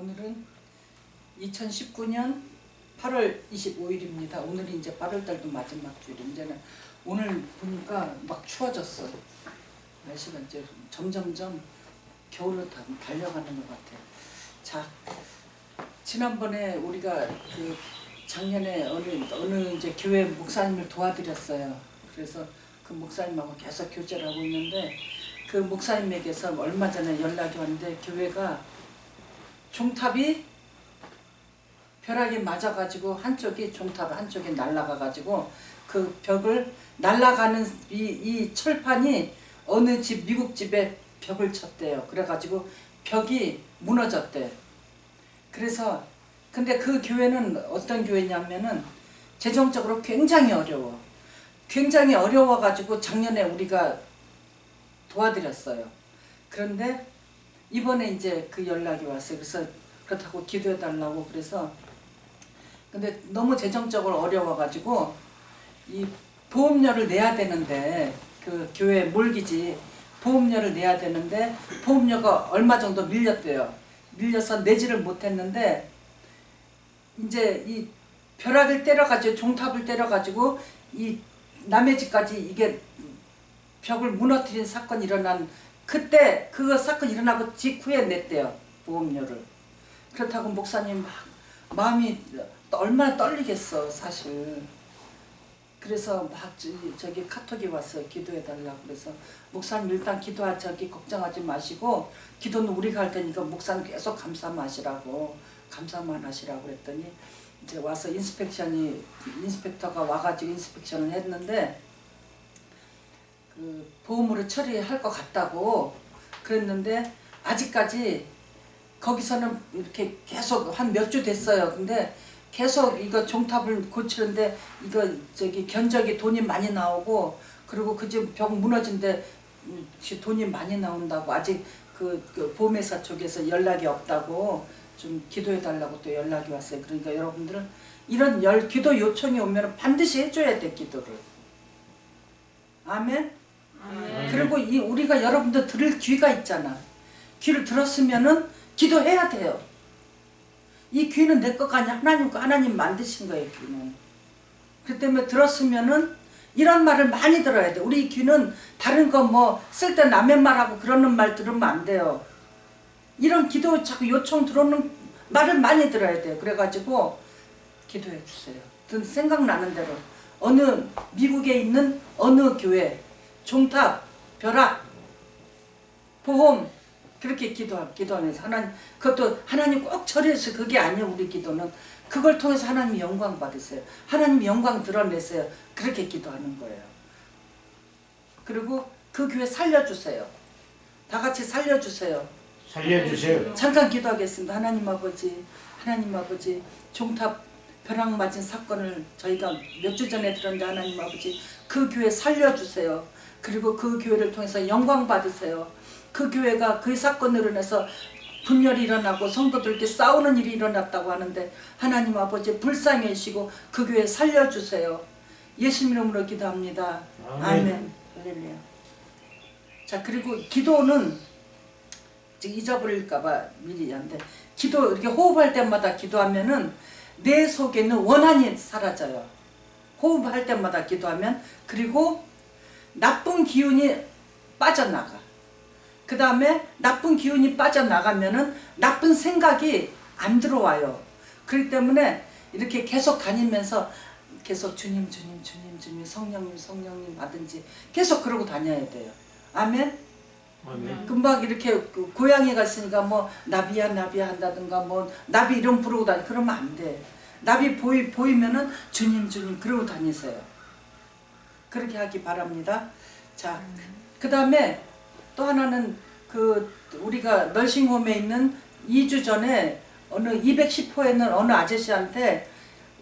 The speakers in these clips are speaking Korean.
오늘은 2019년 8월 25일입니다. 오늘이 이제 8월달도 마지막 주일. 이제는 오늘 보니까 막 추워졌어. 날씨가 이제 점점점 겨울로 달려가는 것 같아요. 자, 지난번에 우리가 그 작년에 어느 이제 교회 목사님을 도와드렸어요. 그래서 그 목사님하고 계속 교제를 하고 있는데 그 목사님에게서 얼마 전에 연락이 왔는데 교회가 종탑이 벼락이 맞아가지고 한쪽이 종탑 한쪽이 날아가가지고 그 벽을 날아가는 이 철판이 어느 집 미국 집에 벽을 쳤대요. 그래가지고 벽이 무너졌대. 그래서 근데 그 교회는 어떤 교회냐면은 재정적으로 굉장히 어려워. 굉장히 어려워가지고 작년에 우리가 도와드렸어요. 그런데 이번에 이제 그 연락이 왔어요. 그래서 그렇다고 기도해달라고 그래서 근데 너무 재정적으로 어려워가지고 이 보험료를 내야 되는데 그 교회 몰기지 보험료를 내야 되는데 보험료가 얼마 정도 밀렸대요. 밀려서 내지를 못했는데 이제 이 벼락을 때려가지고 종탑을 때려가지고 이 남의 집까지 이게 벽을 무너뜨린 사건이 일어난 그때 그 사건이 일어나고 직후에 냈대요. 보험료를. 그렇다고 목사님 막 마음이 얼마나 떨리겠어 사실. 그래서 막 저기 카톡이 왔어요. 기도해달라고. 그래서 목사님 일단 걱정하지 마시고 기도는 우리가 할 테니까 목사님 계속 감사만 하시라고 그랬더니 이제 와서 인스펙터가 와가지고 인스펙션을 했는데 그 보험으로 처리할 것 같다고 그랬는데 아직까지 거기서는 이렇게 계속 한 몇 주 됐어요. 근데 계속 이거 종탑을 고치는데 이거 저기 견적이 돈이 많이 나오고 그리고 그 집 벽 무너진데 돈이 많이 나온다고 아직 그 보험회사 쪽에서 연락이 없다고 좀 기도해 달라고 또 연락이 왔어요. 그러니까 여러분들은 이런 기도 요청이 오면 반드시 해줘야 돼. 기도를. 아멘. 그리고 우리가 여러분들 들을 귀가 있잖아. 귀를 들었으면은 기도해야 돼요. 이 귀는 내 거가 아니야. 하나님 만드신 거예요. 귀는. 그 때문에 들었으면은 이런 말을 많이 들어야 돼. 우리 귀는 다른 거 뭐 쓸 때 남의 말하고 그러는 말 들으면 안 돼요. 이런 기도 자꾸 요청 들어오는 말을 많이 들어야 돼요. 그래가지고 기도해 주세요. 생각나는 대로 어느 미국에 있는 어느 교회 종탑, 벼락, 보험 그렇게 기도하면서 그것도 하나님 꼭 처리해서 그게 아니에요. 우리 기도는 그걸 통해서 하나님 영광 받으세요. 하나님 영광 드러내세요. 그렇게 기도하는 거예요. 그리고 그 교회 살려주세요. 다 같이 살려주세요. 잠깐 기도하겠습니다. 하나님 아버지 종탑 벼락 맞은 사건을 저희가 몇 주 전에 들었는데 하나님 아버지 그 교회 살려주세요. 그리고 그 교회를 통해서 영광 받으세요. 그 교회가 그 사건으로 인해서 분열이 일어나고 성도들께 싸우는 일이 일어났다고 하는데 하나님 아버지 불쌍히 여기시고 그 교회 살려주세요. 예수님 이름으로 기도합니다. 아멘. 할렐루야. 자, 그리고 기도는 잊어버릴까봐 미리 한데 기도 이렇게 호흡할 때마다 기도하면은 내 속에는 원한이 사라져요. 호흡할 때마다 기도하면. 그리고 나쁜 기운이 빠져나가. 그 다음에 나쁜 기운이 빠져나가면은 나쁜 생각이 안 들어와요. 그렇기 때문에 이렇게 계속 다니면서 계속 주님 성령님 하든지 계속 그러고 다녀야 돼요. 아멘. 금방 이렇게 고양이가 있으니까 뭐 나비야 한다든가 뭐 나비 이름 부르고 다니 그러면 안 돼. 나비 보이면은 주님 그러고 다니세요. 그렇게 하기 바랍니다. 자, 그 다음에 또 하나는 우리가 널싱홈에 있는 2주 전에 어느 210호에는 어느 아저씨한테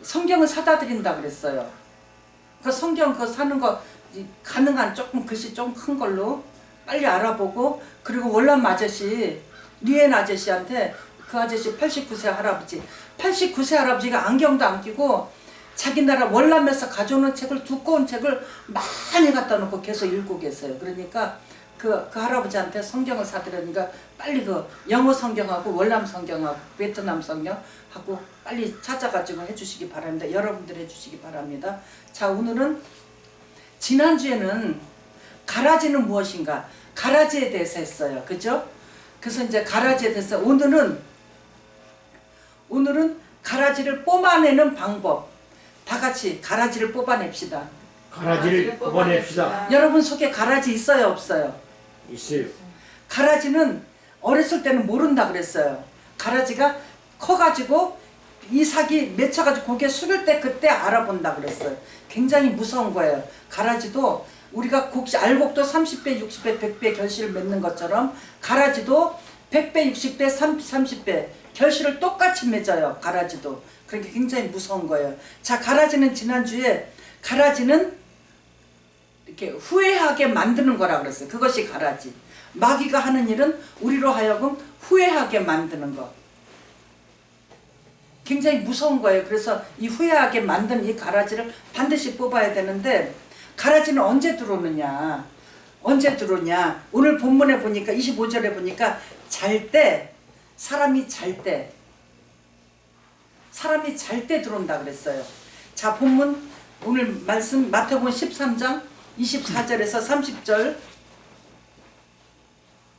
성경을 사다 드린다 그랬어요. 그 성경 사는 거 가능한 조금 글씨 좀 큰 걸로 빨리 알아보고 그리고 월남 아저씨 리엔 아저씨한테 그 아저씨 89세 할아버지가 안경도 안 끼고 자기 나라 월남에서 가져오는 책을 두꺼운 책을 많이 갖다 놓고 계속 읽고 계세요. 그러니까 그 할아버지한테 성경을 사드리니까 빨리 그 영어 성경하고 월남 성경하고 베트남 성경하고 빨리 찾아가지고 해주시기 바랍니다. 여러분들 해주시기 바랍니다. 자, 오늘은 지난주에는 가라지는 무엇인가? 가라지에 대해서 했어요. 그죠? 그래서 이제 가라지에 대해서 오늘은 가라지를 뽑아내는 방법. 다 같이 가라지를 뽑아냅시다. 가라지를 뽑아냅시다. 여러분 속에 가라지 있어요, 없어요? 있어요. 가라지는 어렸을 때는 모른다 그랬어요. 가라지가 커가지고 이삭이 맺혀가지고 고개 숙일 때 그때 알아본다 그랬어요. 굉장히 무서운 거예요. 가라지도 우리가 알곡도 30배, 60배, 100배 결실을 맺는 것처럼 가라지도 100배, 60배, 30배 결실을 똑같이 맺어요. 가라지도. 그러니까 굉장히 무서운 거예요. 자, 가라지는 지난주에 가라지는 이렇게 후회하게 만드는 거라 그랬어요. 그것이 가라지. 마귀가 하는 일은 우리로 하여금 후회하게 만드는 거. 굉장히 무서운 거예요. 그래서 이 후회하게 만든 이 가라지를 반드시 뽑아야 되는데 가라지는 언제 들어오느냐? 언제 들어오냐? 오늘 본문에 보니까 25절에 보니까 사람이 잘 때 들어온다 그랬어요. 자, 본문 오늘 말씀 마태복음 13장 24절에서 30절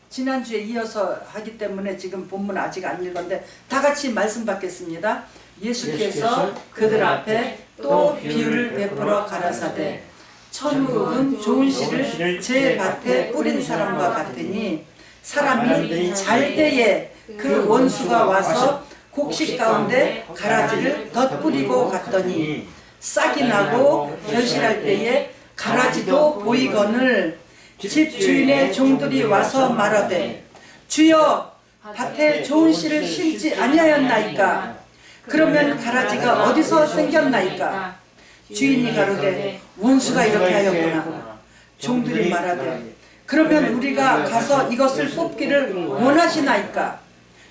지난주에 이어서 하기 때문에 지금 본문 아직 안 읽었는데 다 같이 말씀 받겠습니다. 예수께서 그들 앞에 또 비유를 베풀어 가라사대 천국은 좋은 씨를 제 밭에 뿌린 사람과 같으니 사람이 잘 때에 그 원수가 와서 곡식 가운데 가라지를 덧뿌리고 갔더니 싹이 나고 결실할 때에 가라지도 보이거늘 집 주인의 종들이 와서 말하되 주여 밭에 좋은 씨를 심지 아니하였나이까? 그러면 가라지가 어디서 생겼나이까? 주인이 가로되 원수가 이렇게 하였구나. 종들이 말하되 그러면 우리가 가서 이것을 뽑기를 원하시나이까?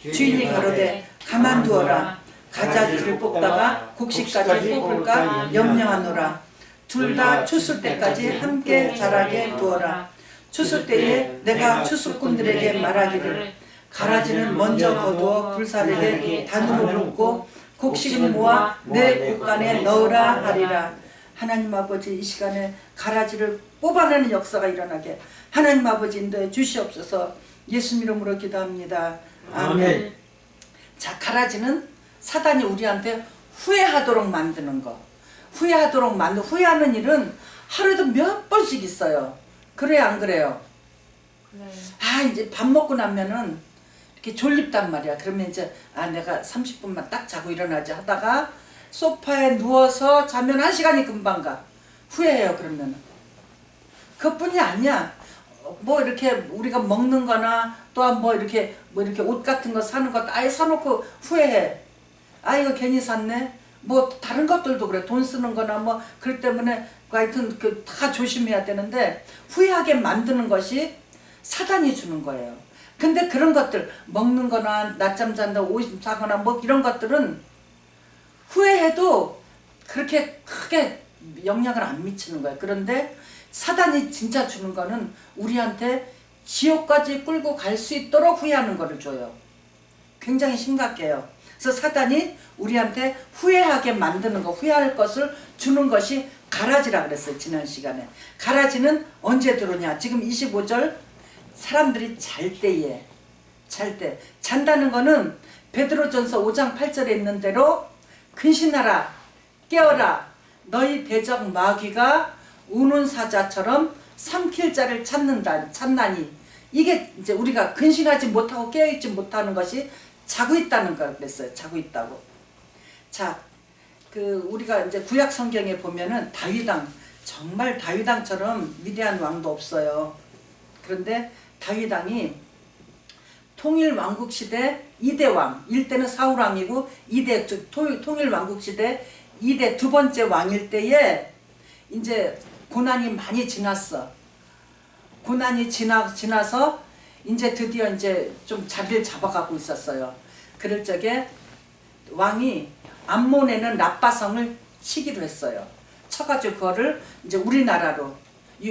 주인이 가로되 가만두어라. 가자지를 뽑다가 곡식까지 뽑을까 염려하노라. 둘 다 추수 때까지 함께 자라게 두어라. 추수 때에 내가 추수꾼들에게 말하기를 가라지는 먼저 거두어 불사르게 단으로 붓고 곡식은 모아 내 곳간에 넣으라 하리라. 하나님 아버지, 이 시간에 가라지를 뽑아내는 역사가 일어나게 하나님 아버지 인도해 주시옵소서. 예수 이름으로 기도합니다. 아멘. 자, 가라지는 사단이 우리한테 후회하도록 만드는 거. 후회하는 일은 하루에도 몇 번씩 있어요. 그래요, 안 그래요? 네. 아, 이제 밥 먹고 나면은 이렇게 졸립단 말이야. 그러면 이제 내가 30분만 딱 자고 일어나지 하다가 소파에 누워서 자면 1시간이 금방 가. 후회해요, 그러면. 그것뿐이 아니야. 뭐 이렇게 우리가 먹는 거나 또한 뭐 이렇게 옷 같은 거 사는 것도 아예 사놓고 후회해. 이거 괜히 샀네. 뭐 다른 것들도 그래. 돈 쓰는 거나 뭐 그럴 때문에 하여튼 다 조심해야 되는데 후회하게 만드는 것이 사단이 주는 거예요. 근데 그런 것들 먹는 거나 낮잠 잔다 옷 사거나 뭐 이런 것들은 후회해도 그렇게 크게 영향을 안 미치는 거예요. 그런데 사단이 진짜 주는 거는 우리한테 지옥까지 끌고 갈 수 있도록 후회하는 거를 줘요. 굉장히 심각해요. 그래서 사단이 우리한테 후회하게 만드는 거, 후회할 것을 주는 것이 가라지라 그랬어요. 지난 시간에. 가라지는 언제 들어오냐? 지금 25절 사람들이 잘 때. 잔다는 거는 베드로전서 5장 8절에 있는 대로 근신하라, 깨어라, 너희 대적 마귀가 우는 사자처럼 삼킬 자를 찾나니. 이게 이제 우리가 근신하지 못하고 깨어있지 못하는 것이 자고 있다는 걸 그랬어요. 자고 있다고. 자, 우리가 이제 구약 성경에 보면은 정말 다윗왕처럼 위대한 왕도 없어요. 그런데 다윗왕이 통일 왕국 시대 2대 왕, 1대는 사울 왕이고 2대 통일 왕국 시대 2대 두 번째 왕일 때에 이제 고난이 많이 지났어. 고난이 지나서 이제 드디어 이제 좀 자리를 잡아가고 있었어요. 그럴 적에 왕이 암몬에는 라빠성을 치기로 했어요. 쳐가지고 그거를 이제 우리나라로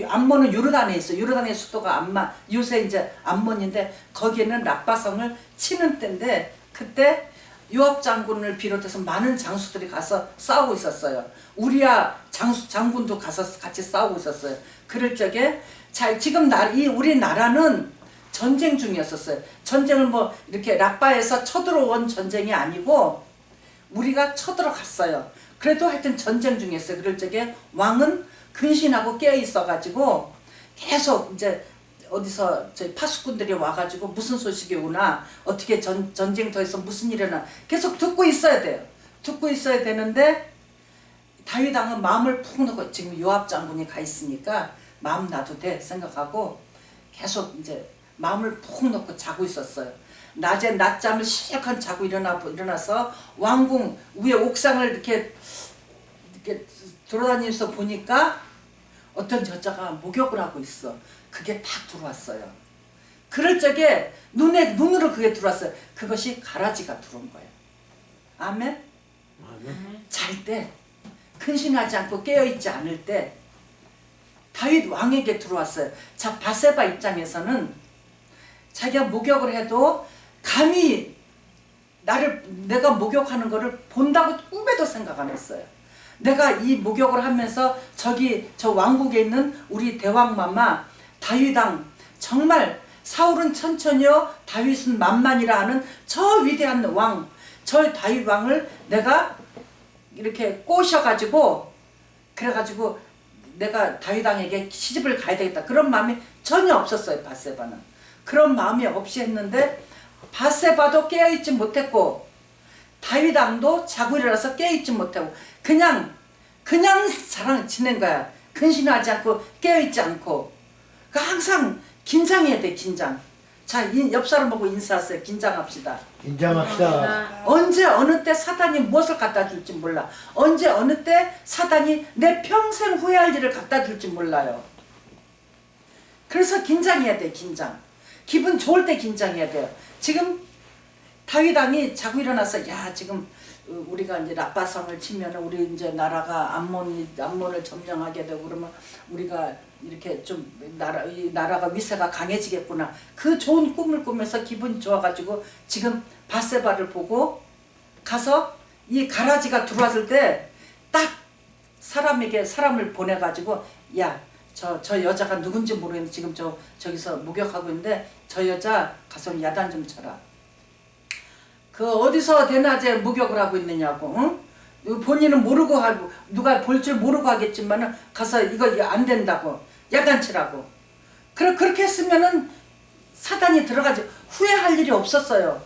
암몬은 요르단에 있어. 요르단의 수도가 암만, 요새 이제 암몬인데 거기에는 랍바성을 치는 때인데 그때 요압 장군을 비롯해서 많은 장수들이 가서 싸우고 있었어요. 우리야 장군도 가서 같이 싸우고 있었어요. 그럴 적에 자 지금 우리 나라는 전쟁 중이었었어요. 전쟁을 뭐 이렇게 랍바에서 쳐들어온 전쟁이 아니고 우리가 쳐들어갔어요. 그래도 하여튼 전쟁 중이었어요. 그럴 적에 왕은 근신하고 깨어 있어가지고 계속 이제 어디서 저희 파수꾼들이 와가지고 무슨 소식이 오나 어떻게 전쟁터에서 무슨 일이 일어나 계속 듣고 있어야 돼요. 듣고 있어야 되는데 다윗 왕은 마음을 푹 놓고 지금 요압 장군이 가 있으니까 마음 놔도 돼 생각하고 계속 이제 마음을 푹 놓고 자고 있었어요. 낮에 낮잠을 실컷 자고 일어나서 왕궁 위에 옥상을 이렇게 돌아다니면서 보니까 어떤 여자가 목욕을 하고 있어. 그게 딱 들어왔어요. 그럴 적에 눈으로 그게 들어왔어요. 그것이 가라지가 들어온 거예요. 아멘? 잘 때 근신하지 않고 깨어있지 않을 때 다윗 왕에게 들어왔어요. 자, 바세바 입장에서는 자기가 목욕을 해도 감히 내가 목욕하는 거를 본다고 꿈에도 생각 안 했어요. 내가 이 목욕을 하면서 저 왕국에 있는 우리 대왕마마 다윗왕 정말 사울은 천천히요 다윗은 만만이라 하는 저 위대한 왕, 저 다윗왕을 내가 이렇게 꼬셔가지고 그래가지고 내가 다윗왕에게 시집을 가야 되겠다 그런 마음이 전혀 없었어요. 바세바는 그런 마음이 없이 했는데 바세바도 깨어있지 못했고 다윗왕도 자고 일어나서 깨어있지 못하고 그냥 사랑 지낸 거야. 근신하지 않고 깨어있지 않고 항상 긴장해야 돼. 긴장. 자, 옆 사람 보고 인사하세요. 긴장합시다. 긴장합시다. 언제 어느 때 사단이 무엇을 갖다 줄지 몰라. 언제 어느 때 사단이 내 평생 후회할 일을 갖다 줄지 몰라요. 그래서 긴장해야 돼. 긴장. 기분 좋을 때 긴장해야 돼요. 지금 다윗 왕이 자고 일어나서 야 지금 우리가 이제 랍바성을 치면은 우리 이제 나라가 암몬을 점령하게 되고 그러면 우리가 이렇게 좀 이 나라가 위세가 강해지겠구나. 그 좋은 꿈을 꾸면서 기분이 좋아가지고 지금 바세바를 보고 가서 이 가라지가 들어왔을 때 딱 사람을 보내가지고 야 저 여자가 누군지 모르겠는데 지금 저기서 목욕하고 있는데 저 여자 가서 야단 좀 쳐라. 그 어디서 대낮에 목욕을 하고 있느냐고. 응? 본인은 모르고 하고 누가 볼 줄 모르고 하겠지만은 가서 이거 안 된다고 야단 치라고. 그렇게 했으면은 사단이 들어가지 후회할 일이 없었어요.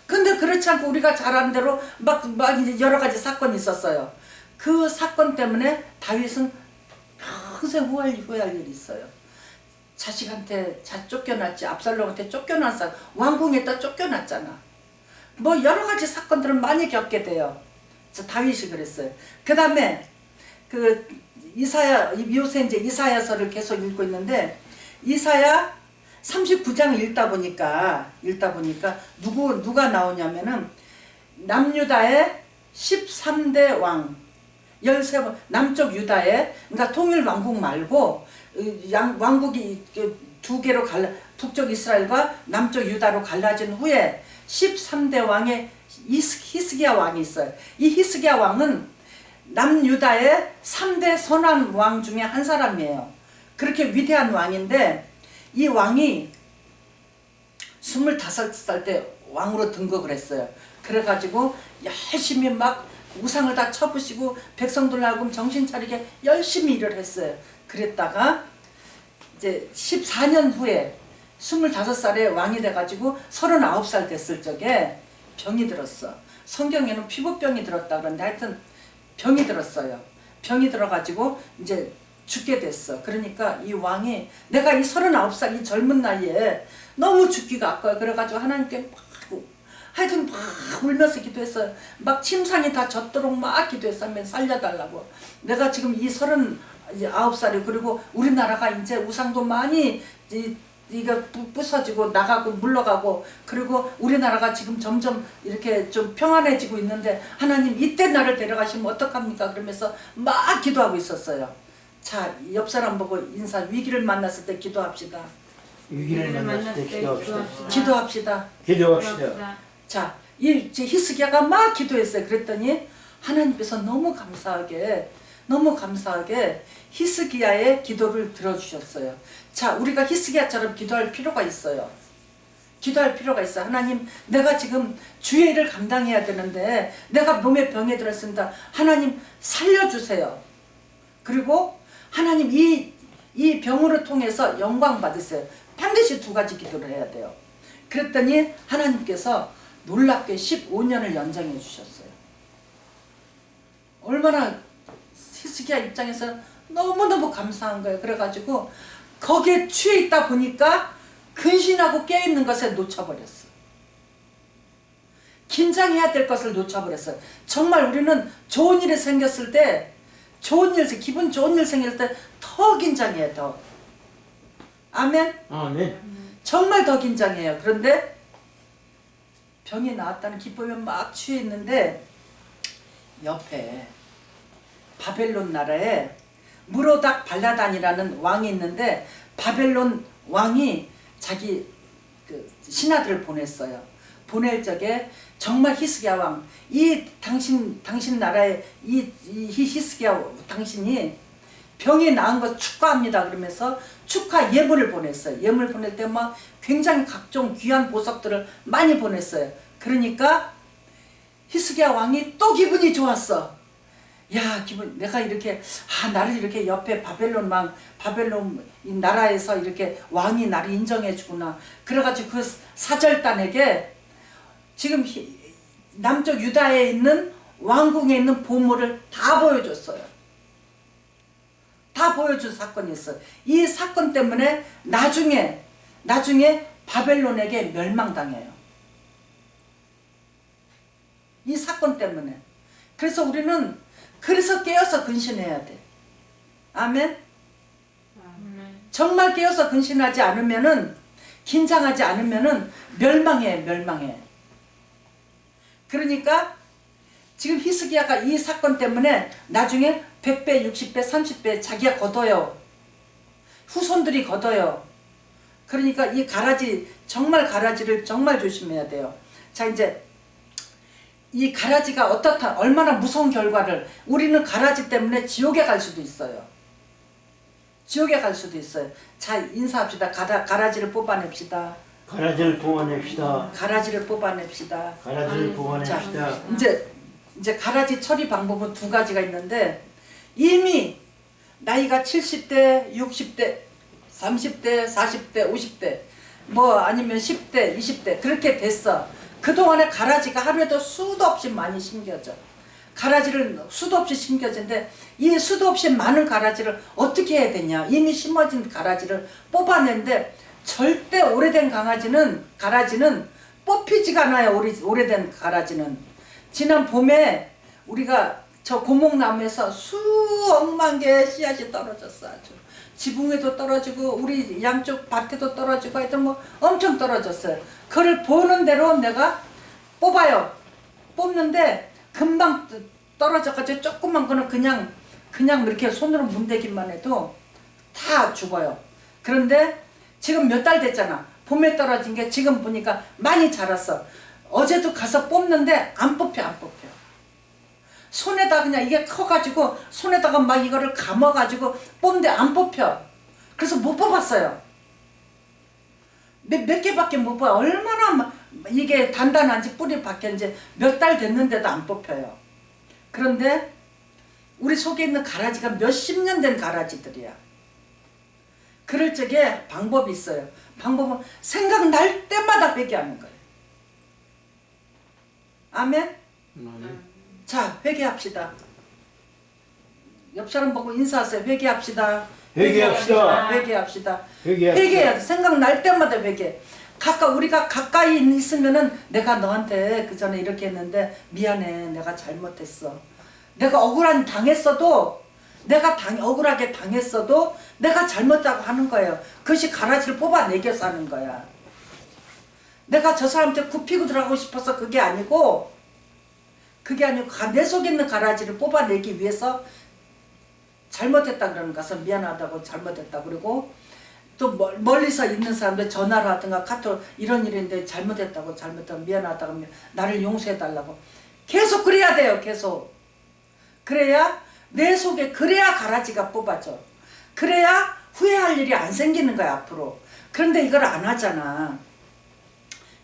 근데 그렇지 않고 우리가 잘 아는 대로 막 이제 여러 가지 사건이 있었어요. 그 사건 때문에 다윗은 평생 후회할 일이 있어요. 자식한테 쫓겨났지. 압살롬한테 쫓겨났어. 왕궁에다 쫓겨났잖아. 뭐 여러 가지 사건들을 많이 겪게 돼요. 다윗이 그랬어요. 그 다음에 그 요새 이제 이사야서를 계속 읽고 있는데 이사야 39장 읽다 보니까 누가 나오냐면은 남유다의 13대 왕 13번 남쪽 유다에 그러니까 통일 왕국 말고 왕국이 두 개로 북쪽 이스라엘과 남쪽 유다로 갈라진 후에 13대 왕의 히스기야 왕이 있어요. 이 히스기야 왕은 남유다의 3대 선한 왕 중에 한 사람이에요. 그렇게 위대한 왕인데 이 왕이 25살 때 왕으로 등극을 했어요. 그래가지고 열심히 막 우상을 다 쳐부시고 백성들하고 정신 차리게 열심히 일을 했어요. 그랬다가 이제 14년 후에 25살에 왕이 돼가지고 39살 됐을 적에 병이 들었어. 성경에는 피부병이 들었다 그러는데 하여튼 병이 들었어요. 병이 들어가지고 이제 죽게 됐어. 그러니까 이 왕이 내가 이 39살 이 젊은 나이에 너무 죽기가 아까워. 그래가지고 하나님께 하여튼 막 울면서 기도했어요. 막 침상이 다 젖도록 막 기도했으면 살려달라고. 내가 지금 이 39살이 그리고 우리나라가 이제 우상도 많이 이거 부서지고 나가고 물러가고 그리고 우리나라가 지금 점점 이렇게 좀 평안해지고 있는데 하나님 이때 나를 데려가시면 어떡합니까? 그러면서 막 기도하고 있었어요. 자, 옆 사람 보고 인사. 위기를 만났을 때 기도합시다. 위기를 만났을 때 기도합시다. 기도합시다. 기도합시다. 자, 이 히스기야가 막 기도했어요. 그랬더니 하나님께서 너무 감사하게 히스기야의 기도를 들어주셨어요. 자, 우리가 히스기야처럼 기도할 필요가 있어요. 기도할 필요가 있어. 하나님, 내가 지금 주의 일을 감당해야 되는데 내가 몸에 병에 들었습니다. 하나님 살려주세요. 그리고 하나님 이 병으로 통해서 영광 받으세요. 반드시 두 가지 기도를 해야 돼요. 그랬더니 하나님께서 놀랍게 15년을 연장해 주셨어요. 얼마나 히스기야 입장에서 너무너무 감사한 거예요. 그래가지고 거기에 취해 있다 보니까 근신하고 깨있는 것에 놓쳐버렸어. 긴장해야 될 것을 놓쳐버렸어요. 정말 우리는 좋은 일이 생겼을 때, 기분 좋은 일 생길 때 더 긴장해요. 더. 아멘. 아멘. 정말 더 긴장해요. 그런데 병이 나았다는 기쁨에 막 취해 있는데 옆에 바벨론 나라에 무로닥 발라단이라는 왕이 있는데 바벨론 왕이 자기 그 신하들을 보냈어요. 보낼 적에 정말 히스기야 왕, 당신 나라의 이 히스기야 당신이 병이 나은 것 축하합니다. 그러면서 축하 예물을 보냈어요. 예물 보낼 때 막 굉장히 각종 귀한 보석들을 많이 보냈어요. 그러니까 히스기야 왕이 또 기분이 좋았어. 야, 내가 이렇게 나를 이렇게 옆에 바벨론 이 나라에서 이렇게 왕이 나를 인정해 주구나. 그래가지고 그 사절단에게 지금 남쪽 유다에 있는 왕궁에 있는 보물을 다 보여줬어요. 다 보여준 사건이 있어요. 이 사건 때문에 나중에 바벨론에게 멸망당해요. 이 사건 때문에. 그래서 우리는 깨어서 근신해야 돼. 아멘. 정말 깨어서 근신하지 않으면은, 긴장하지 않으면은 멸망해. 그러니까 지금 히스기야가 이 사건 때문에 나중에 100배, 60배, 30배 자기가 걷어요. 후손들이 걷어요. 그러니까 이 가라지를 정말 조심해야 돼요. 자, 이제 이 가라지가 얼마나 무서운 결과를, 우리는 가라지 때문에 지옥에 갈 수도 있어요. 지옥에 갈 수도 있어요. 자, 인사합시다. 가라지를 뽑아냅시다. 가라지를 뽑아냅시다. 가라지를 뽑아냅시다. 가라지를 뽑아냅시다. 자, 이제 가라지 처리 방법은 두 가지가 있는데, 이미 나이가 70대, 60대, 30대, 40대, 50대, 뭐 아니면 10대, 20대 그렇게 됐어. 그동안에 가라지가 하루에도 수도 없이 많이 심겨져. 가라지를 수도 없이 심겨지는데 이 수도 없이 많은 가라지를 어떻게 해야 되냐. 이미 심어진 가라지를 뽑아내는데 절대 오래된 가라지는 뽑히지가 않아요. 오래된 가라지는. 지난 봄에 우리가 저 고목나무에서 수억만 개의 씨앗이 떨어졌어. 아주 지붕에도 떨어지고 우리 양쪽 밭에도 떨어지고 하여튼 뭐 엄청 떨어졌어요. 그걸 보는 대로 내가 뽑아요. 뽑는데 금방 떨어져가지고 조그만 거는 그냥 이렇게 손으로 문대기만 해도 다 죽어요. 그런데 지금 몇 달 됐잖아. 봄에 떨어진 게 지금 보니까 많이 자랐어. 어제도 가서 뽑는데 안 뽑혀. 손에다 그냥 이게 커가지고 손에다가 막 이거를 감아가지고 뽑는데 안 뽑혀. 그래서 못 뽑았어요. 몇 개밖에 못 뽑아. 얼마나 이게 단단한지 뿌리 박혔는지 몇 달 됐는데도 안 뽑혀요. 그런데 우리 속에 있는 가라지가 몇십 년 된 가라지들이야. 그럴 적에 방법이 있어요. 방법은 생각날 때마다 회개하는 거예요. 아멘? 자, 회개합시다. 옆 사람 보고 인사하세요. 회개합시다. 회개합시다. 회개해야 돼. 생각날 때마다 회개. 우리가 가까이 있으면은 내가 너한테 그 전에 이렇게 했는데 미안해. 내가 잘못했어. 내가 억울하게 당했어도 내가 잘못하고 하는 거예요. 그것이 가라지를 뽑아내겨서 하는 거야. 내가 저 사람한테 굽히고 들어가고 싶어서 그게 아니고 내 속에 있는 가라지를 뽑아내기 위해서 잘못했다 그러는 가서 미안하다고 잘못했다 그러고 또 멀리서 있는 사람들 전화를 하든가 카톡 이런 일인데 잘못했다고 미안하다고 하면 나를 용서해달라고 계속 그래야 돼요. 계속 그래야 내 속에 그래야 가라지가 뽑아져. 그래야 후회할 일이 안 생기는 거야 앞으로. 그런데 이걸 안 하잖아.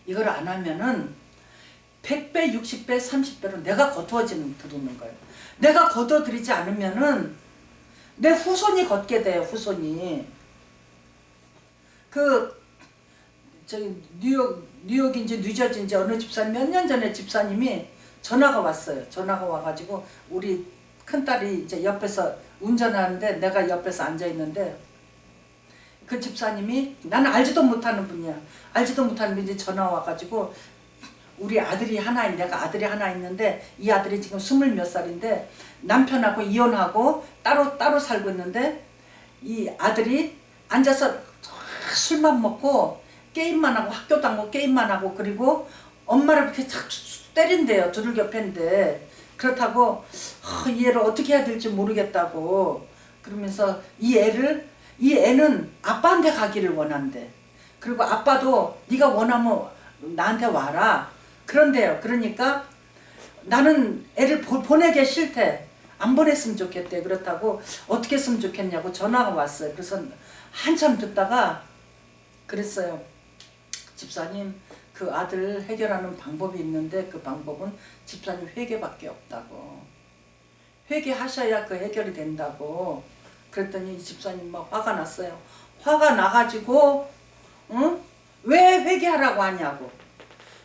이걸 안 하면은 100배, 60배, 30배로 내가 거두어지는 드리는 거예요. 내가 거둬들이지 않으면은 내 후손이 걷게 돼요. 후손이. 저기 뉴욕인지 뉴저지인지 어느 집사님 몇 년 전에 집사님이 전화가 왔어요. 전화가 와가지고 우리 큰딸이 이제 옆에서 운전하는데 내가 옆에서 앉아 있는데 그 집사님이 나는 알지도 못하는 분이야. 알지도 못하는 분이 전화 와가지고 우리 아들이 하나 내가 아들이 하나 있는데 이 아들이 지금 20몇 살인데 남편하고 이혼하고 따로 살고 있는데 이 아들이 앉아서 술만 먹고 게임만 하고 학교도 안 가고 게임만 하고 그리고 엄마를 그렇게 착 때린대요. 두들겨 팬데 그렇다고 이 애를 어떻게 해야 될지 모르겠다고 그러면서 이 애는 아빠한테 가기를 원한대. 그리고 아빠도 네가 원하면 나한테 와라 그런데요. 그러니까 나는 애를 보내기 싫대. 안 보냈으면 좋겠대. 그렇다고 어떻게 했으면 좋겠냐고 전화가 왔어요. 그래서 한참 듣다가 그랬어요. 집사님 그 아들 해결하는 방법이 있는데 그 방법은 집사님 회개밖에 없다고. 회개하셔야 그 해결이 된다고. 그랬더니 이 집사님 막 화가 났어요. 화가 나가지고 응? 왜 회개하라고 하냐고.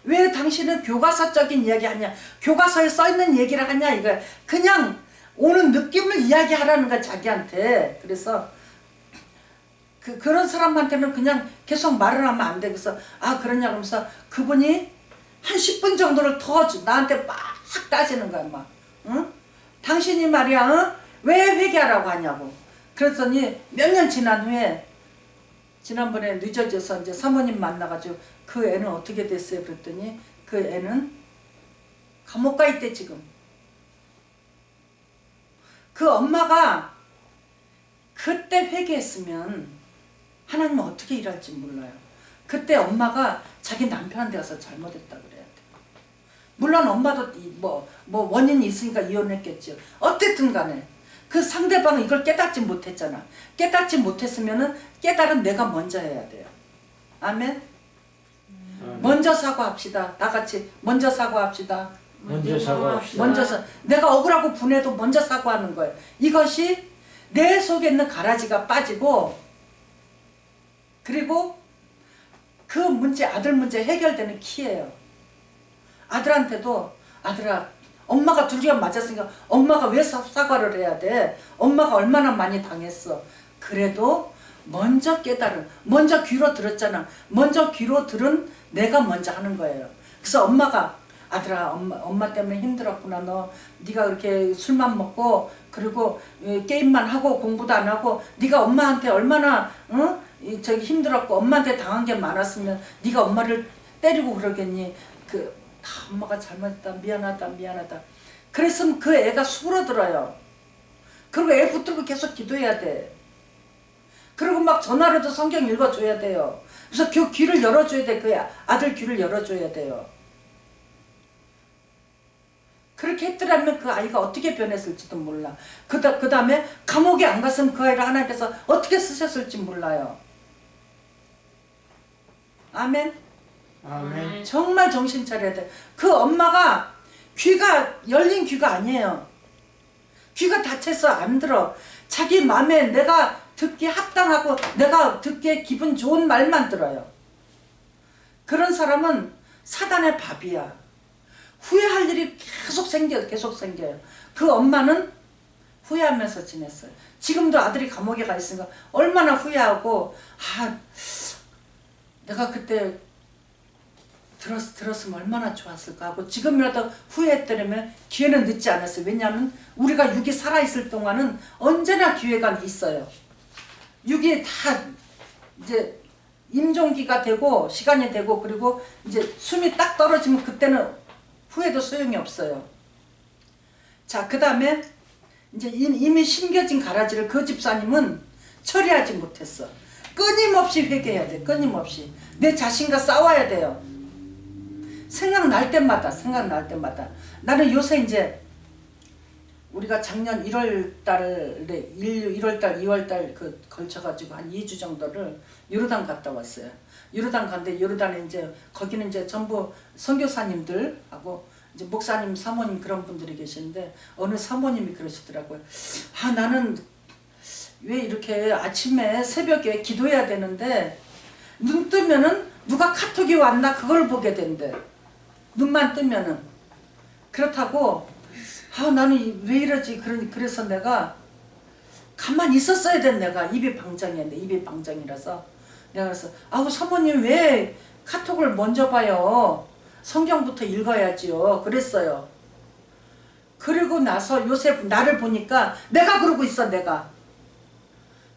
왜 당신은 교과서적인 이야기 하냐. 교과서에 써있는 얘기를 하냐. 이거 그냥 오는 느낌을 이야기하라는 거야 자기한테. 그래서 그런 사람한테는 그냥 계속 말을 하면 안 돼. 그래서 그러냐 그러면서 그분이 한 10분 정도를 더 나한테 막 따지는 거야 막. 응? 당신이 말이야 응? 왜 회개하라고 하냐고. 그랬더니 몇 년 지난 후에 지난번에 늦어져서 이제 사모님 만나가지고 그 애는 어떻게 됐어요? 그랬더니 그 애는 감옥 가 있대 지금. 그 엄마가 그때 회개했으면 하나님은 어떻게 일할지 몰라요. 그때 엄마가 자기 남편한테 가서 잘못했다 그래야 돼. 물론 엄마도 뭐 원인이 있으니까 이혼했겠죠. 어쨌든 간에 그 상대방은 이걸 깨닫지 못했잖아. 깨닫지 못했으면은 깨달은 내가 먼저 해야 돼요. 아멘. 먼저 사과합시다. 다 같이 먼저 사과합시다. 먼저 사과합시다. 내가 억울하고 분해도 먼저 사과하는 거예요. 이것이 내 속에 있는 가라지가 빠지고 그리고 그 문제 아들 문제 해결되는 키예요. 아들한테도 아들아 엄마가 두들겨 맞았으니까 엄마가 왜 사과를 해야 돼? 엄마가 얼마나 많이 당했어. 그래도 먼저 깨달은 먼저 귀로 들었잖아. 먼저 귀로 들은 내가 먼저 하는 거예요. 그래서 엄마가 아들아 엄마 때문에 힘들었구나. 네가 그렇게 술만 먹고 그리고 게임만 하고 공부도 안 하고 네가 엄마한테 얼마나 저기 힘들었고 엄마한테 당한 게 많았으면 네가 엄마를 때리고 그러겠니. 엄마가 잘못했다 미안하다 그랬으면 그 애가 수그러들어요. 그리고 애 붙들고 계속 기도해야 돼. 그리고 막 전화로도 성경 읽어줘야 돼요. 그래서 그 귀를 열어줘야 돼. 그 아들 귀를 열어줘야 돼요. 그렇게 했더라면 그 아이가 어떻게 변했을지도 몰라. 그 다음에 감옥에 안 갔으면 그 아이를 하나님께서 어떻게 쓰셨을지 몰라요. 아멘. 아멘. 정말 정신 차려야 돼. 그 엄마가 귀가 열린 귀가 아니에요. 귀가 닫혀서 안 들어. 자기 마음에 내가 듣기 합당하고 내가 듣기에 기분 좋은 말만 들어요. 그런 사람은 사단의 밥이야. 후회할 일이 계속 생겨요. 그 엄마는 후회하면서 지냈어요. 지금도 아들이 감옥에 가 있으니까 얼마나 후회하고 내가 그때 들었으면 얼마나 좋았을까 하고 지금이라도 후회했더라면 기회는 늦지 않았어요. 왜냐하면 우리가 육이 살아있을 동안은 언제나 기회가 있어요. 육이 다 이제 임종기가 되고 시간이 되고 그리고 이제 숨이 딱 떨어지면 그때는 후회도 소용이 없어요. 자, 그 다음에 이제 이미 심겨진 가라지를 그 집사님은 처리하지 못했어. 끊임없이 회개해야 돼. 끊임없이 내 자신과 싸워야 돼요. 생각날 때마다 나는 요새 이제 우리가 작년 1월달에 1월달 2월달 그 걸쳐가지고 한 2주 정도를 요르단 갔다 왔어요. 요르단 갔는데 요르단에 이제 거기는 이제 전부 선교사님들하고 이제 목사님 사모님 그런 분들이 계시는데 어느 사모님이 그러시더라고요. 아 나는 왜 이렇게 아침에 새벽에 기도해야 되는데 눈 뜨면은 누가 카톡이 왔나 그걸 보게 된대. 눈만 뜨면은. 그렇다고 아 나는 왜 이러지. 그래서 내가 가만히 있었어야 된 내가 입이 방장이었는데 입이 방장이라서 내가 그래서 아우 사모님 왜 카톡을 먼저 봐요. 성경부터 읽어야지요. 그랬어요. 그리고 나서 요새 나를 보니까 내가 그러고 있어. 내가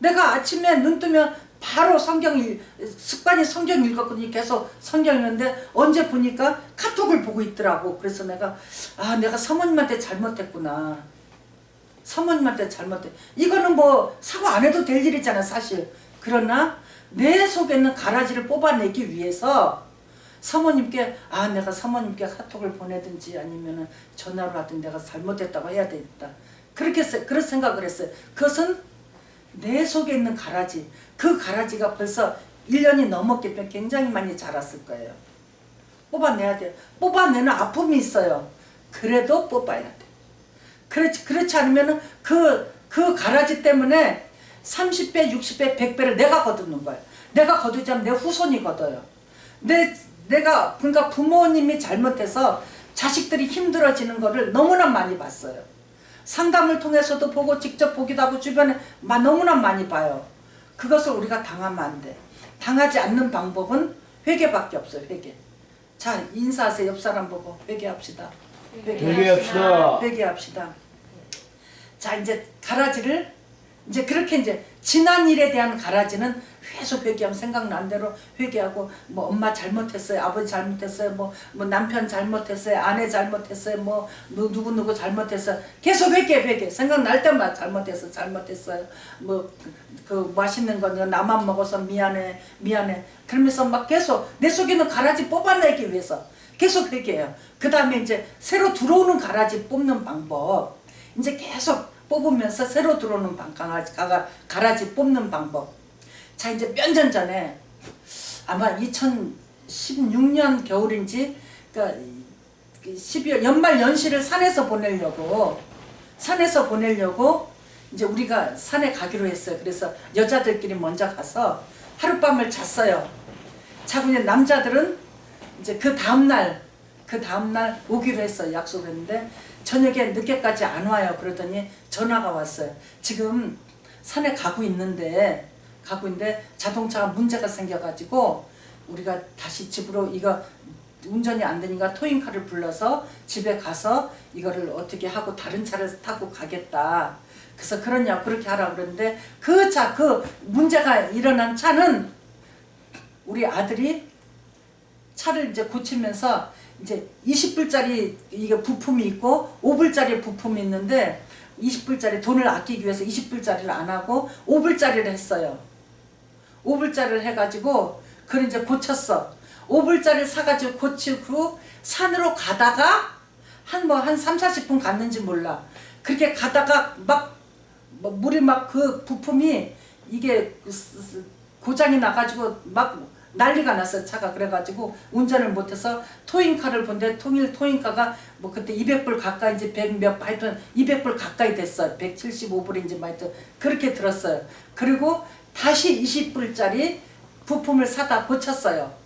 아침에 눈 뜨면 바로 습관이 성경 읽었거든요. 계속 성경 읽는데 언제 보니까 카톡을 보고 있더라고. 그래서 내가 내가 사모님한테 잘못했구나. 사모님한테 잘못했. 이거는 뭐 사고 안 해도 될 일이잖아 사실. 그러나 내 속에 있는 가라지를 뽑아내기 위해서 사모님께 내가 사모님께 카톡을 보내든지 아니면은 전화로 하든 내가 잘못했다고 해야 되겠다. 그런 생각을 했어요. 그것은 내 속에 있는 가라지, 그 가라지가 벌써 1년이 넘었기 때문에 굉장히 많이 자랐을 거예요. 뽑아내야 돼요. 뽑아내는 아픔이 있어요. 그래도 뽑아야 돼. 그렇지 않으면 그 가라지 때문에 30배, 60배, 100배를 내가 거두는 거예요. 내가 거두지 않으면 내 후손이 거둬요. 내가 그러니까 부모님이 잘못해서 자식들이 힘들어지는 거를 너무나 많이 봤어요. 상담을 통해서도 보고 직접 보기도 하고 주변에 너무나 많이 봐요. 그것을 우리가 당하면 안 돼. 당하지 않는 방법은 회개밖에 없어요. 회개. 자 인사하세요. 옆 사람 보고 회개합시다. 회개합시다. 자 이제 가라지를 이제 그렇게 이제 지난 일에 대한 가라지는 계속 회개하면 생각난 대로 회개하고 뭐 엄마 잘못했어요. 아버지 잘못했어요. 뭐 남편 잘못했어요. 아내 잘못했어요. 뭐 누구 잘못했어요. 계속 회개. 생각날 때마다 잘못했어요. 뭐 그 맛있는 거 나만 먹어서 미안해. 그러면서 막 계속 내 속에 있는 가라지 뽑아내기 위해서 계속 회개해요. 그 다음에 이제 새로 들어오는 가라지 뽑는 방법. 이제 계속 뽑으면서 새로 들어오는 가라지 뽑는 방법. 자 이제 몇 년 전에 아마 2016년 겨울인지 그러니까 12월 연말 연시를 산에서 보내려고 이제 우리가 산에 가기로 했어요. 그래서 여자들끼리 먼저 가서 하룻밤을 잤어요. 자고 이제 남자들은 이제 그 다음날 오기로 했어요. 약속했는데 저녁에 늦게까지 안 와요. 그러더니 전화가 왔어요. 지금 산에 가고 있는데 자동차가 문제가 생겨가지고 우리가 다시 집으로 이거 운전이 안 되니까 토잉카를 불러서 집에 가서 이거를 어떻게 하고 다른 차를 타고 가겠다. 그래서 그렇게 하라 그러는데 그 문제가 일어난 차는 우리 아들이 차를 이제 고치면서 이제 20불짜리 이게 부품이 있고 5불짜리 부품이 있는데 20불짜리 돈을 아끼기 위해서 20불짜리를 안 하고 5불짜리를 했어요. 5불짜리를 해가지고 그걸 이제 고쳤어. 5불짜리를 사가지고 고치고 산으로 가다가 한 3-40분 갔는지 몰라. 그렇게 가다가 물이 그 부품이 이게 고장이 나가지고 난리가 났어요. 차가. 그래가지고 운전을 못해서 토잉카를 본데 토잉카가 그때 200불 가까이인지 100몇 200불 가까이 됐어요. 175불인지 하여튼 그렇게 들었어요. 그리고 다시 20불짜리 부품을 사다 고쳤어요.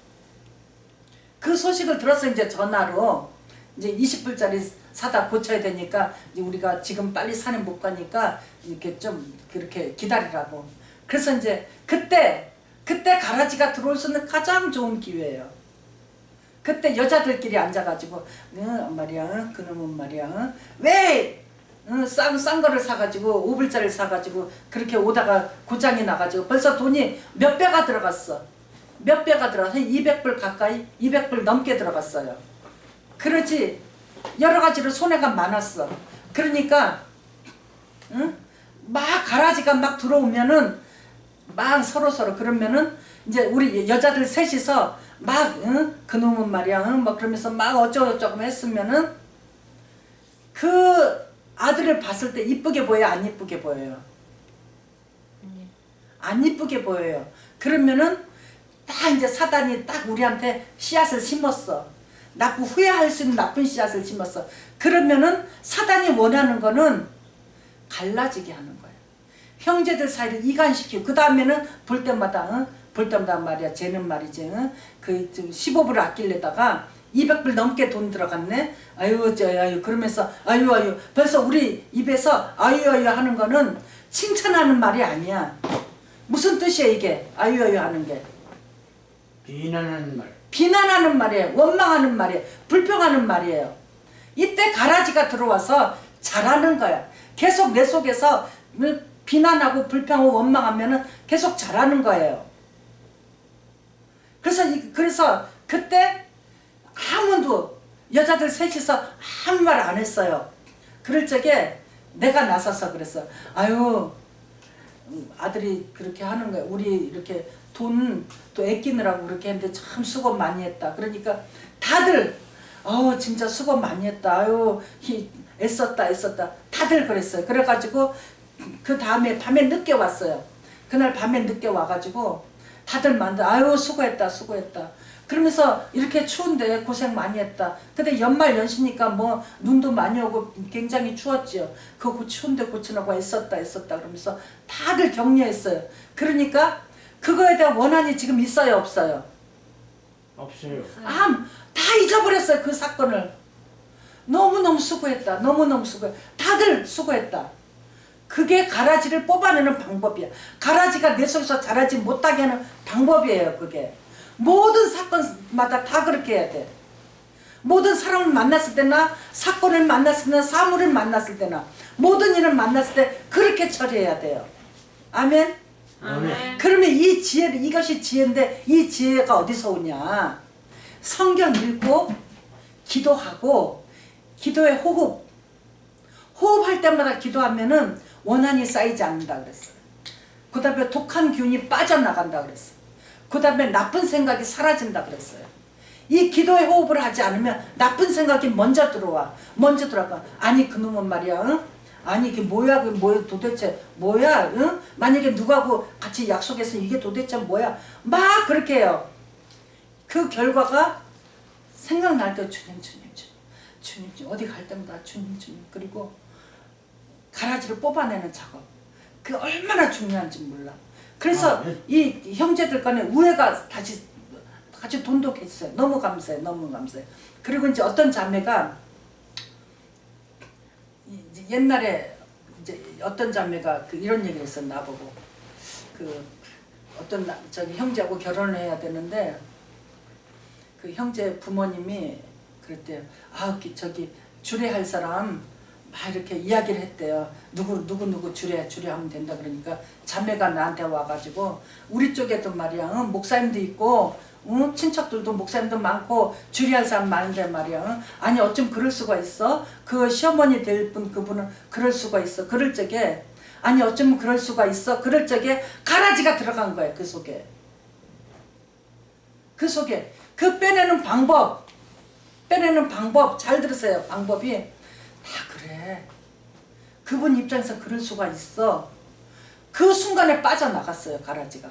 그 소식을 들었어요. 이제 전화로 이제 20불짜리 사다 고쳐야 되니까 이제 우리가 지금 빨리 산에 못 가니까 이렇게 좀 그렇게 기다리라고. 그래서 이제 그때 가라지가 들어올 수 있는 가장 좋은 기회예요. 그때 여자들끼리 앉아가지고 말이야 그놈은 말이야 왜 싼 거를 사가지고 5불짜리를 사가지고 그렇게 오다가 고장이 나가지고 벌써 돈이 몇 배가 들어갔어. 200불 가까이 200불 넘게 들어갔어요. 그러지 여러 가지로 손해가 많았어. 그러니까 응? 막 가라지가 막 들어오면은 막 서로 그러면은 이제 우리 여자들 셋이서 막 응? 그놈은 말이야 응? 막 그러면서 막 어쩌고저쩌고 했으면은 그 아들을 봤을 때 이쁘게 보여요 안 이쁘게 보여요? 안 이쁘게 보여요. 그러면은 딱 이제 사단이 딱 우리한테 씨앗을 심었어. 후회할 수 있는 나쁜 씨앗을 심었어. 그러면은 사단이 원하는 거는 갈라지게 하는 거예요. 형제들 사이를 이간시키고 그 다음에는 볼 때마다 말이야 쟤는 말이지 그 15불을 아끼려다가 200불 넘게 돈 들어갔네. 아유 그러면서 아유 벌써 우리 입에서 아유 하는 거는 칭찬하는 말이 아니야. 무슨 뜻이야 이게 아유 하는 게? 비난하는 말. 비난하는 말이에요. 원망하는 말이에요. 불평하는 말이에요. 이때 가라지가 들어와서 자라는 거야. 계속 내 속에서 비난하고 불평하고 원망하면은 계속 자라는 거예요. 그래서 그때 아무도 여자들 셋이서 아무 말 안 했어요. 그럴 적에 내가 나서서 그랬어. 아유 아들이 그렇게 하는 거야. 우리 이렇게 돈 또 아끼느라고 그렇게 했는데 참 수고 많이 했다. 그러니까 다들 진짜 수고 많이 했다. 아유 애썼다. 다들 그랬어요. 그래가지고 그 다음에 밤에 늦게 왔어요. 그날 밤에 늦게 와가지고 다들 아유 수고했다. 그러면서 이렇게 추운데 고생 많이 했다. 근데 연말 연시니까 뭐 눈도 많이 오고 굉장히 추웠지요. 그거 추운데 고치라고 애썼다 그러면서 다들 격려했어요. 그러니까 그거에 대한 원한이 지금 있어요 없어요? 없어요. 다 잊어버렸어요 그 사건을. 너무너무 수고했다. 다들 수고했다. 그게 가라지를 뽑아내는 방법이야. 가라지가 내 속에서 자라지 못하게 하는 방법이에요 그게. 모든 사건마다 다 그렇게 해야 돼. 모든 사람을 만났을 때나 사건을 만났을 때나 사물을 만났을 때나 모든 일을 만났을 때 그렇게 처리해야 돼요. 아멘. 아멘. 그러면 이것이 지혜인데 이 지혜가 어디서 오냐? 성경 읽고 기도하고 기도의 호흡할 때마다 기도하면은 원한이 쌓이지 않는다 그랬어요. 그 다음에 독한 기운이 빠져나간다 그랬어요. 그 다음에 나쁜 생각이 사라진다 그랬어요. 이 기도의 호흡을 하지 않으면 나쁜 생각이 먼저 들어와. 아니 그놈은 말이야 응? 아니 이게 뭐야 도대체 뭐야 응? 만약에 누구하고 같이 약속했으면 이게 도대체 뭐야 막 그렇게 해요. 그 결과가 생각날 때 주님 어디 갈 때마다 주님 그리고 가라지를 뽑아내는 작업 그게 얼마나 중요한지 몰라. 그래서 이 형제들 간에 우애가 다시 돈독했어요. 너무 감사해요. 그리고 이제 어떤 자매가 옛날에 이제 어떤 자매가 이런 얘기를 했어 나보고 어떤 형제하고 결혼을 해야 되는데 그 형제 부모님이 그랬대요. 주례할 사람 막 이렇게 이야기를 했대요. 누구 주례하면 된다 그러니까 자매가 나한테 와가지고 우리 쪽에도 말이야 목사님도 있고 친척들도 목사님도 많고 주례할 사람 많은데 말이야 아니 어쩜 그럴 수가 있어? 그 시어머니 될 분 그분은 그럴 수가 있어. 그럴 적에 아니 어쩌면 그럴 수가 있어. 그럴 적에 가라지가 들어간 거야. 그 속에 그 빼내는 방법 잘 들으세요. 방법이 그래 그분 입장에서 그럴 수가 있어. 그 순간에 빠져나갔어요 가라지가.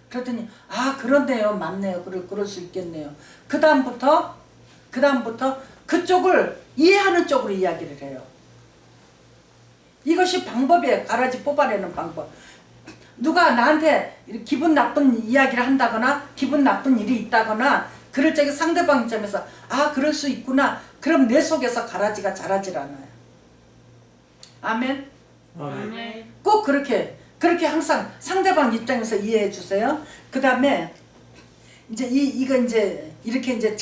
그랬더니 그렇네요. 맞네요. 그럴 수 있겠네요. 그 다음부터 그쪽을 이해하는 쪽으로 이야기를 해요. 이것이 방법이에요. 가라지 뽑아내는 방법. 누가 나한테 기분 나쁜 이야기를 한다거나 기분 나쁜 일이 있다거나 그럴 적에 상대방 입장에서 그럴 수 있구나. 그럼 내 속에서 가라지가 자라질 않아요. 아멘. 꼭 그렇게 항상 상대방 입장에서 이해해 주세요. 그 다음에 이제 이거 이제 이렇게 이제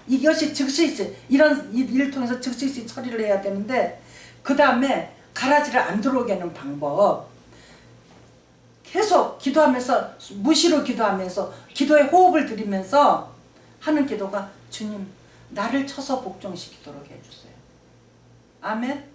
이것이 즉시 이런 일을 통해서 즉시 처리를 해야 되는데 그 다음에 가라지를 안 들어오게 하는 방법. 계속 기도하면서 무시로 기도하면서 기도에 호흡을 들이면서 하는 기도가 주님 나를 쳐서 복종시키도록 해주세요. 아멘.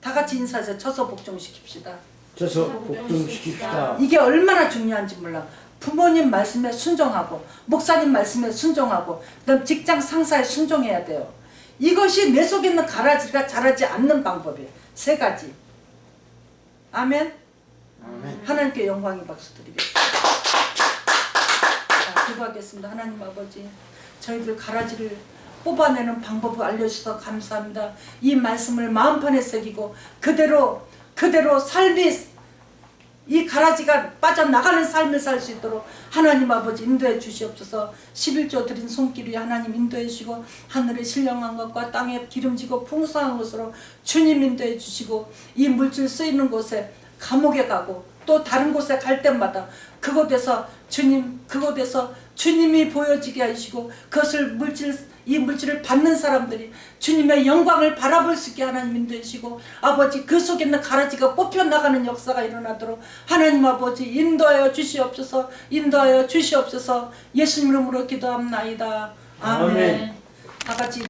다 같이 인사해서 처소 복종시킵시다. 저서 복종시킵시다. 이게 얼마나 중요한지 몰라. 부모님 말씀에 순종하고 목사님 말씀에 순종하고 그다음 직장 상사에 순종해야 돼요. 이것이 내 속에 있는 가라지가 자라지 않는 방법이에요. 세 가지. 아멘. 아멘. 하나님께 영광의 박수 드리겠습니다. 자, 기도하겠습니다. 하나님 아버지, 저희들 가라지를 뽑아내는 방법을 알려주셔서 감사합니다. 이 말씀을 마음판에 새기고 그대로 삶이 이 가라지가 빠져나가는 삶을 살 수 있도록 하나님 아버지 인도해 주시옵소서. 11조 드린 손길 위에 하나님 인도해 주시고 하늘의 신령한 것과 땅에 기름지고 풍성한 것으로 주님 인도해 주시고 이 물질 쓰이는 곳에 감옥에 가고 또 다른 곳에 갈 때마다 그곳에서 주님이 보여지게 하시고 그것을 이 물질을 받는 사람들이 주님의 영광을 바라볼 수 있게 하나님 인도해 주시고 아버지 그 속에 있는 가라지가 뽑혀나가는 역사가 일어나도록 하나님 아버지 인도하여 주시옵소서. 예수님 이름으로 기도합나이다. 아멘. 아멘. 다 같이